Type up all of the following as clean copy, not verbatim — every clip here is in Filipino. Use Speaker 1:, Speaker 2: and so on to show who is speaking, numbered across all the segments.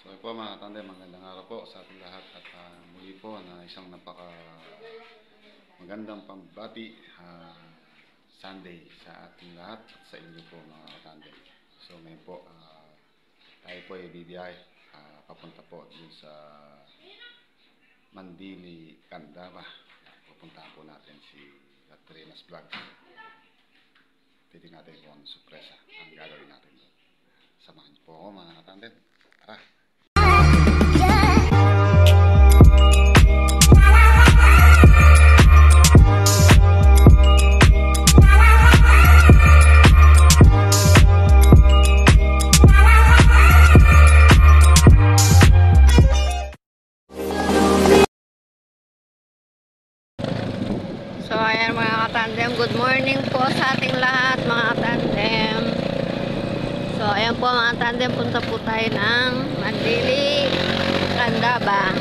Speaker 1: So po mga katandem, magandang araw po sa ating lahat at muli po na isang napaka magandang pambati Sunday sa ating lahat at sa inyo po mga katandem. So ngayon po tayo po ay bibiyahe papunta po dun sa Mandili, Candaba. Pupuntahan po natin si Katrinas Vlog. Pwede natin po ang sorpresa ang gagawin natin doon. Samahan niyo po ako mga katandem. Tara!
Speaker 2: So ayan mga katandem, good morning po sa ating lahat mga katandem. So ayan po mga katandem, punta po tayo ng Mandili, Candaba.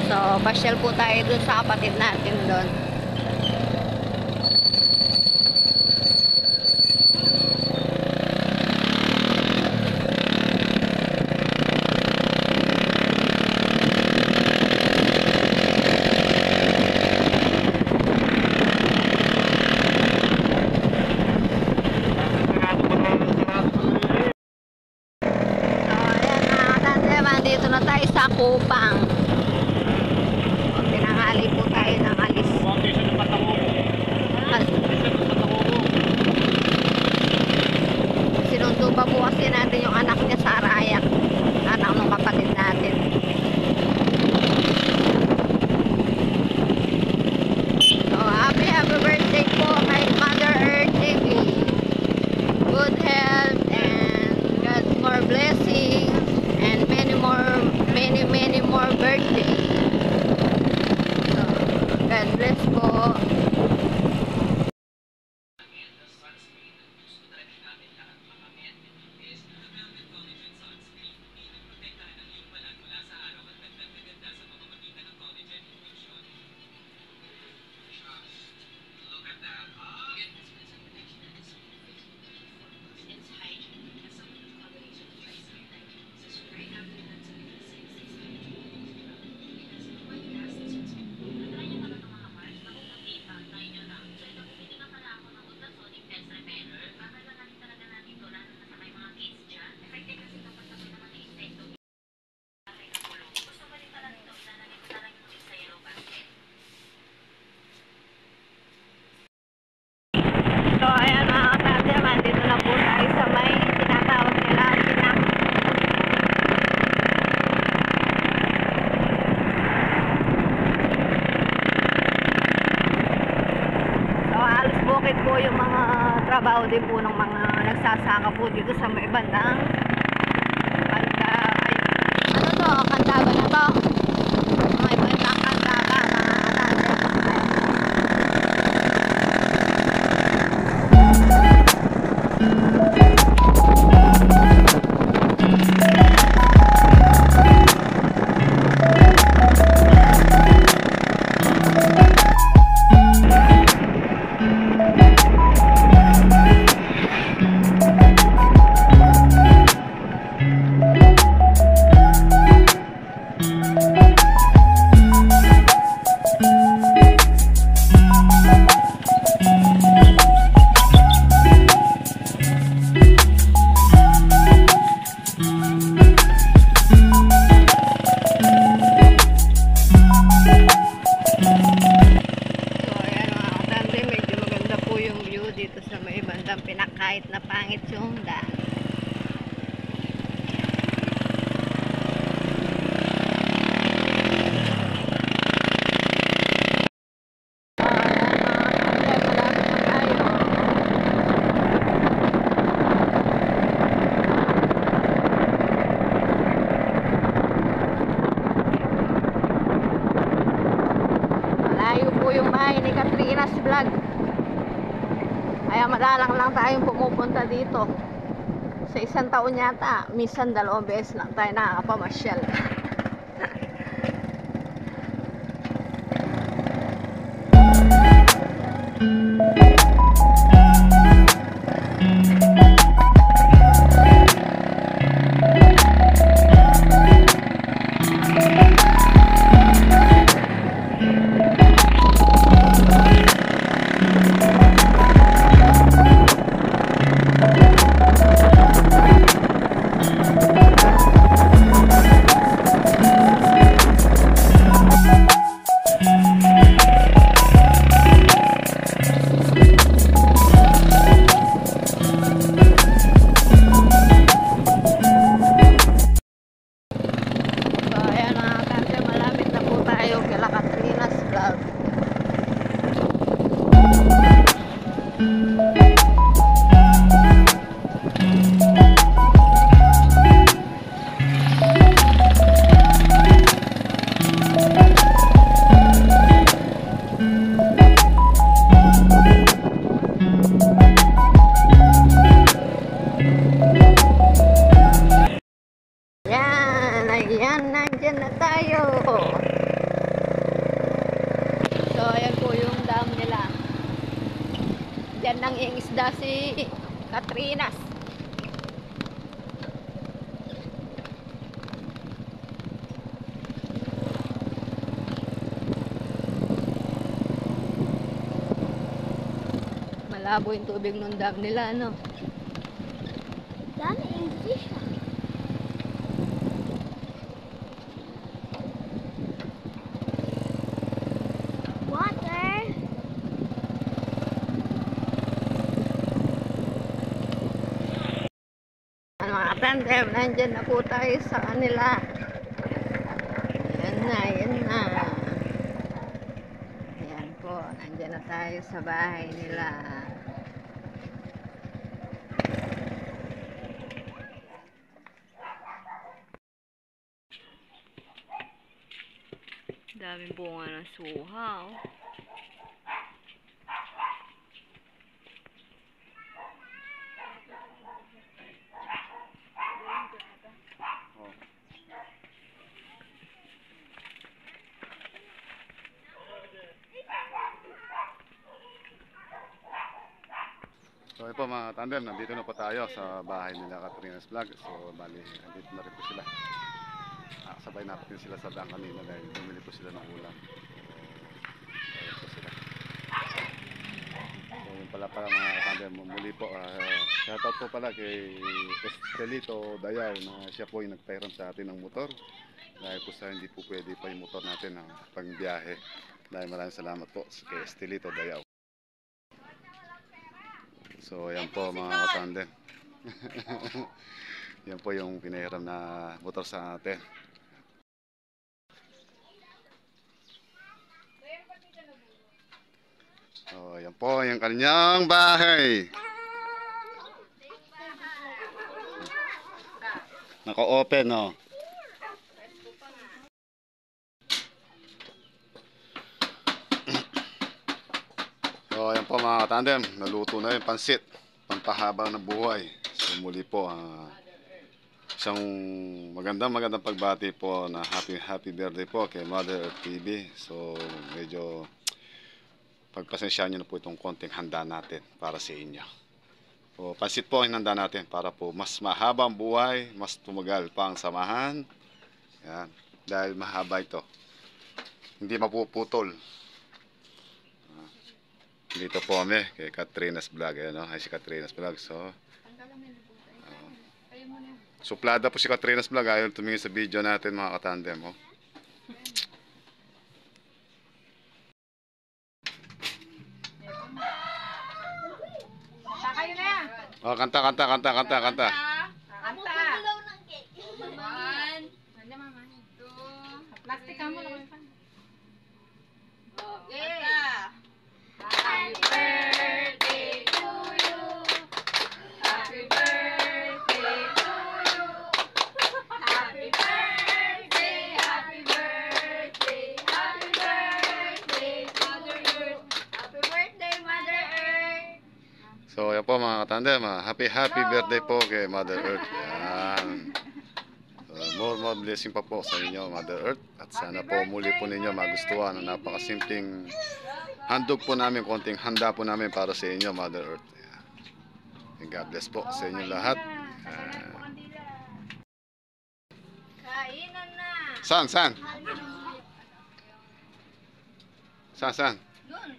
Speaker 2: So pasyal po tayo dun sa kapatid natin dun. Dito na tayo sa Kupang. Pinangali po tayo ng alis. Sinundo pa po kasi natin yung anak niya sa Arayak. Anak ng kapatid natin. So, happy birthday po kay Mother Earth TV. Good health and God's more blessings. And many more birthdays. So, God bless po. So ayan mga katandem, dito na po tayo sa may tinatawag nila Pinak. So halos bukid po yung mga trabaho din po ng mga nagsasaka po dito sa may bandang Candaba na to. May bandang Candaba mga katandem. Dito sa may bandang Pinak kahit na pangit yung daan. Malayo po yung bahay ni Katrinas Vlog. Kaya madalang lang tayong pumupunta dito. Sa isang taon yata, minsan 2 beses lang tayo nakakapamasyal. nangingisda si Katrinas. Malabo yung tubig ng dam nila, ano?
Speaker 3: Dami English ah. Water.
Speaker 2: Ano mga tandem, nandyan na po tayo sa kanila. Yan na, yan na. Yan po, nandyan na tayo sa bahay nila. Daming bunga ng suha, oh.
Speaker 1: So ito mga tandem, nandito na po tayo sa bahay nila Katrina's Vlog. So bali, nandito na rin po sila. Sabay natin sila sa daan kanina dahil bumili po sila ng ulam. So ayun po sila. So yun pala mga tandem, muli po. Shoutout po pala kay Estelito Dayaw na siya po yung nagpairam sa atin ng motor. Dahil po sa hindi po pwede pa yung motor natin ng pangbiyahe. Dahil maraming salamat po kay Estelito Dayaw. So yan po mga katandem. Yan po yung pinahiram na motor sa atin. So yan po yung kanyang bahay. Naka-open, no? So ayan po mga katandem, naluto na yung pansit, pampahaba ng buhay. So muli po, isang magandang pagbati po na happy birthday po kay Mother Earth TV. So medyo pagpasensyahan nyo na po itong konting handa natin para sa inyo. So pansit po ang hinanda natin para po mas mahaba ang buhay, mas tumagal pa ang samahan. Yan, dahil mahaba ito, hindi mapuputol. Dito po kami kay Katrina's Vlog. Ayan, no? Ay, si Katrina's Vlog. So, suplada po si Katrina's Vlog. Ayaw tumingin sa video natin mga katandem. Oh.
Speaker 3: Kayo na.
Speaker 1: Oh, kanta.
Speaker 3: Kanta. Plastic ka mo lang. Okay. Happy birthday to you. Happy birthday to you. Happy birthday, happy birthday, happy birthday, Mother Earth. Happy birthday, Mother Earth.
Speaker 1: So, yan po mga katandem. Happy birthday po kay Mother Earth. Yan. More blessing pa po sa inyo, Mother Earth. At sana po muli po ninyo magustuhan ang napakasimpleng handog po namin, konting handa po namin para sa inyo, Mother Earth. And God bless po sa inyo lahat.
Speaker 3: Kainan na.
Speaker 1: Saan? Saan?
Speaker 3: Doon.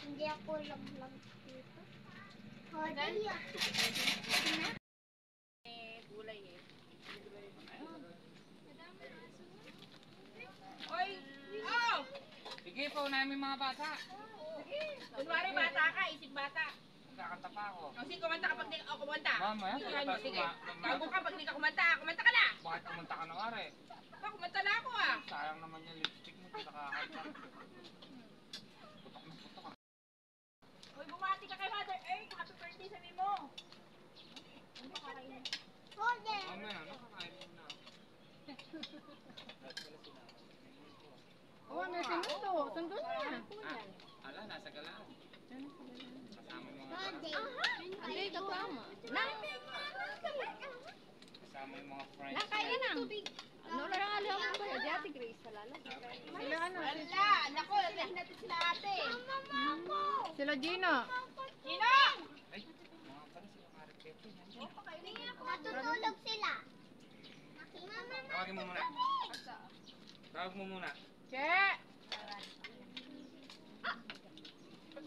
Speaker 3: Hindi ako lang dito. Gulay eh. Oy! Oh!
Speaker 4: Sige po namin mga bata.
Speaker 3: Sige. Kunwari bata ka, isip bata.
Speaker 4: Kakanta pa ako.
Speaker 3: O sige, kumanta kapag di ako kumanta.
Speaker 4: Mamaya,
Speaker 3: Sige. Tago ka pag di ka kumanta. Kumanta ka na.
Speaker 4: Bakit kumanta ka na nga rin?
Speaker 3: Kumanta na ako ah.
Speaker 4: Sayang naman yung lipstick mo. Hindi nakakanta. Putok ka.
Speaker 3: Uy, bumati ka kay Mother Earth. Happy birthday sabi mo. Ano ba kakainin?
Speaker 4: Mamaya, nakakain mo na.
Speaker 3: Oh, nasa mundo. Sando na.
Speaker 4: Ala, nasa galaan. Kasama yung mga
Speaker 2: Hindi, kasama.
Speaker 4: kasama yung mga friends.
Speaker 2: Nakaya na. Ano lang alam? Kaya di ate Grace sa lalo.
Speaker 3: Sila ano? Wala! Naku, nahin natin sila ate.
Speaker 5: Sila Gino.
Speaker 3: Gino!
Speaker 4: Ay, mga pala sila Maripepe.
Speaker 6: Matutulog sila.
Speaker 4: Tawagin mo muna. Tawag mo muna.
Speaker 3: Che!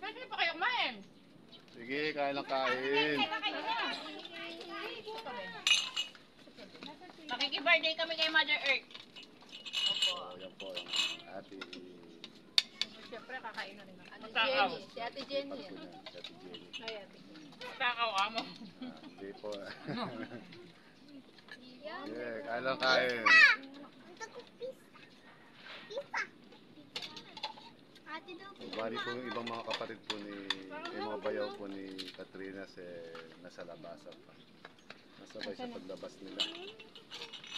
Speaker 3: Ba't pa kayo kumain?
Speaker 1: Sige, kain lang kain.
Speaker 3: Makiki-birthday kami kay Mother Earth.
Speaker 1: So, yan po yung ate.
Speaker 3: Siyempre, kakain na rin ako.
Speaker 2: Jenny. Si ate Jenny.
Speaker 1: Si ate Jenny.
Speaker 2: Ay, ate.
Speaker 3: Takaw amo.
Speaker 1: Hindi po. Yeah, kain lang kain.
Speaker 6: Ate daw.
Speaker 1: Bali po yung ibang mga kapatid po ni, yung mga bayaw po ni Katrina nasa labasan pa. Nasabay sa paglabas nila.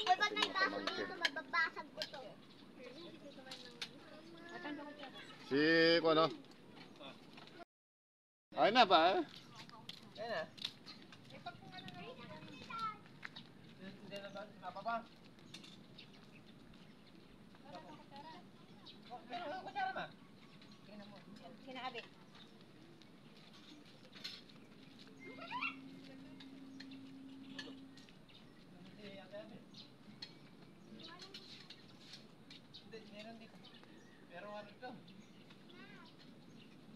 Speaker 6: Uy, ba't may baso dito? Mababasag ko to.
Speaker 1: Si, ano? Ay na ba?
Speaker 4: Ayan na. Hindi na ba? Napa ba? Kutsara ba?
Speaker 3: Sinabi.
Speaker 4: Hindi, meron dito. Pero ano ito?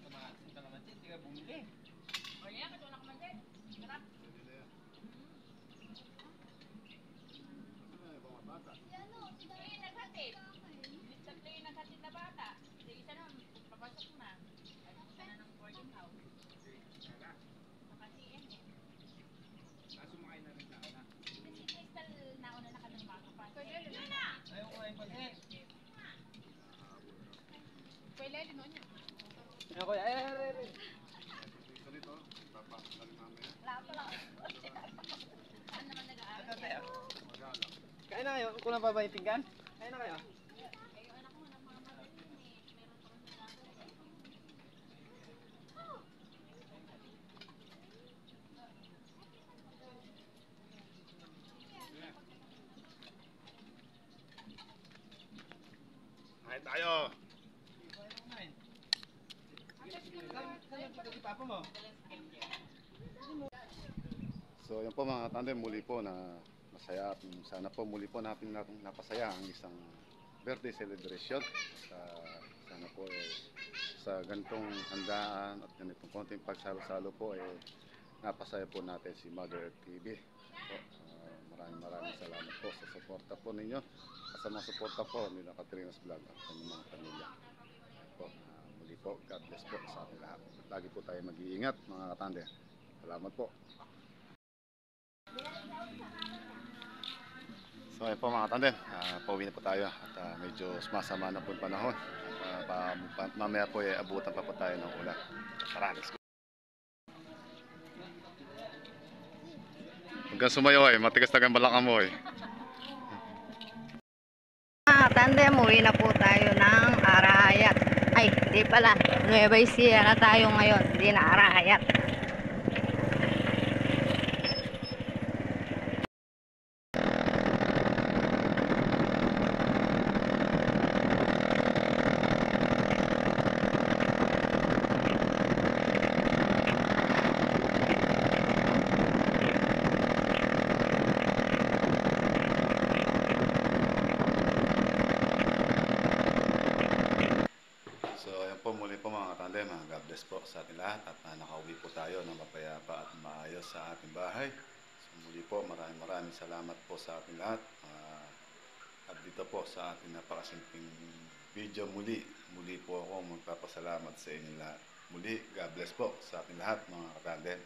Speaker 4: Kamasin ka naman siya, hindi ka bumili.
Speaker 3: O yan, kasi wala ka man din. Sarap. Sige, naghatid. Tatlo yung naghatid na bata. Sige, isa naman, papasok na. Ay, isa na ng boarding house. Nakasiyan eh.
Speaker 4: Sumakay na rin sa anak.
Speaker 3: Kasi Crystal, nauna na ka ng makapasok. Yun na!
Speaker 4: Ayaw ko ngayon pansin.
Speaker 3: Pwede, linon niya.
Speaker 4: Ayaw ko, ay.
Speaker 3: Wala pa lang. Saan naman nag-aaral?
Speaker 4: Ito tayo. Kain na kayo? Kulang pa ba yung pinggan? Kain na kayo?
Speaker 1: Kain tayo!
Speaker 4: Saan si Papa mo?
Speaker 1: So yan po mga tandem, muli po na masaya at sana po muli po natin napasaya ang isang birthday celebration. Sana po sa ganitong handaan at ganitong konting pagsalo-salo po napasaya po natin si Mother Earth TV. Po, maraming salamat po sa suporta po ninyo at sa mga suporta po nila Katrina's Vlog at sa mga pamilya. Po, muli po, God bless po sa ating lahat. Lagi po tayo mag-iingat mga katandem. Salamat po. So ayun po mga tandem, pauwi na po tayo at medyo sumasama na po yung panahon at mamaya po abutan pa po tayo ng ulan. Tara, let's go. Hanggang sumayo matigas na ang balakang mo
Speaker 2: Mga tandem, uwi na po tayo ng Arayat. Ay, hindi pala. Nueva Ecija na tayo ngayon. Hindi na Arayat.
Speaker 1: God bless po sa ating lahat at nakauwi po tayo ng mapayapa at maayos sa ating bahay. So muli po maraming salamat po sa ating lahat at dito po sa ating napakasimpleng video muli po ako magpapasalamat sa inyo lahat. Muli, God bless po sa ating lahat mga katandem.